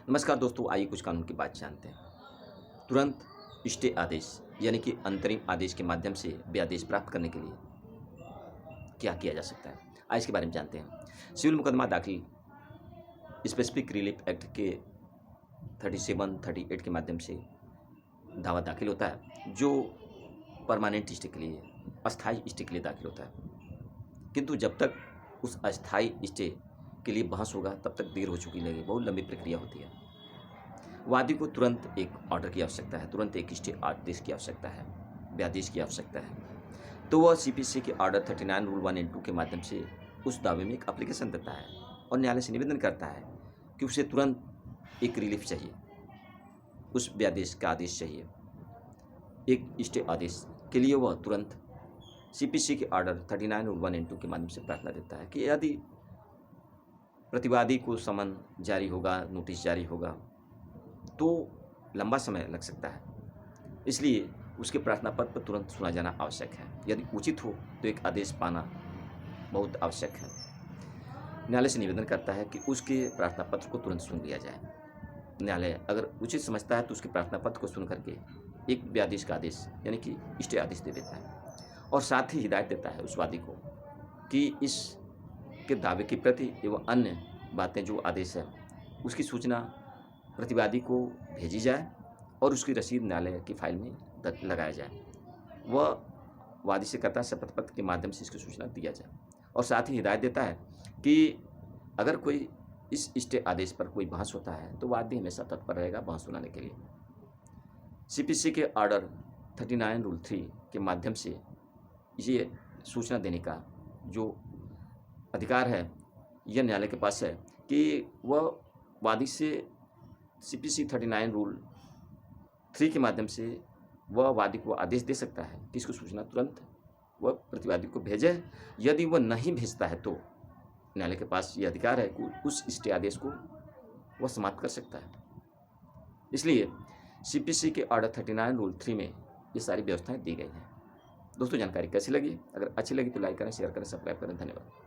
नमस्कार दोस्तों, आइए कुछ कानून की बात जानते हैं। तुरंत स्टे आदेश यानी कि अंतरिम आदेश के माध्यम से व्यादेश प्राप्त करने के लिए क्या किया जा सकता है, आज इसके बारे में जानते हैं। सिविल मुकदमा दाखिल स्पेसिफिक रिलीफ एक्ट के 37, 38 के माध्यम से दावा दाखिल होता है, जो परमानेंट स्टे के लिए, अस्थायी स्टे के लिए दाखिल होता है। किंतु जब तक उस अस्थायी स्टे के लिए बहस होगा तब तक देर हो चुकी लगेगी, बहुत लंबी प्रक्रिया होती है। वादी को तुरंत एक ऑर्डर की आवश्यकता है, तुरंत एक स्टे आदेश की आवश्यकता है, व्यादेश की आवश्यकता है। तो वह सीपीसी के ऑर्डर 39 रूल 1 एंड 2 के माध्यम से उस दावे में एक एप्लीकेशन देता है और न्यायालय से निवेदन करता है कि उसे तुरंत एक रिलीफ चाहिए, उस व्यादेश का आदेश चाहिए, एक स्टे आदेश के लिए वह तुरंत सीपीसी के ऑर्डर 39 रूल 1 एंड 2 के माध्यम से प्रार्थना देता है कि यदि प्रतिवादी को समन जारी होगा, नोटिस जारी होगा, तो लंबा समय लग सकता है। इसलिए उसके प्रार्थना पत्र पर तुरंत सुना जाना आवश्यक है। यदि उचित हो तो एक आदेश पाना बहुत आवश्यक है। न्यायालय से निवेदन करता है कि उसके प्रार्थना पत्र को तुरंत सुन लिया जाए। न्यायालय अगर उचित समझता है तो उसके प्रार्थना पत्र को सुन करके एक व्यादेश का आदेश यानी कि स्टे आदेश दे देता है और साथ ही हिदायत देता है उस वादी को कि इस के दावे की प्रति एवं अन्य बातें जो आदेश है उसकी सूचना प्रतिवादी को भेजी जाए और उसकी रसीद न्यायालय की फाइल में लगाया जाए। वह वादी से करता है शपथ पत्र के माध्यम से इसकी सूचना दिया जाए और साथ ही हिदायत देता है कि अगर कोई इस स्टे आदेश पर कोई बहस होता है तो वादी हमेशा तत्पर रहेगा बहस सुनाने के लिए। सीपीसी के ऑर्डर 39 रूल 3 के माध्यम से ये सूचना देने का जो अधिकार है यह न्यायालय के पास है कि वह वादी से सीपीसी 39 रूल 3 के माध्यम से वह वादी को आदेश दे सकता है कि इसको सूचना तुरंत वह प्रतिवादी को भेजे। यदि वह नहीं भेजता है तो न्यायालय के पास यह अधिकार है कि उस स्टे आदेश को वह समाप्त कर सकता है। इसलिए सीपीसी के ऑर्डर 39 रूल 3 में ये सारी व्यवस्थाएं दी गई हैं। दोस्तों, जानकारी कैसी लगी? अगर अच्छी लगी तो लाइक करें, शेयर करें, सब्सक्राइब करें। धन्यवाद।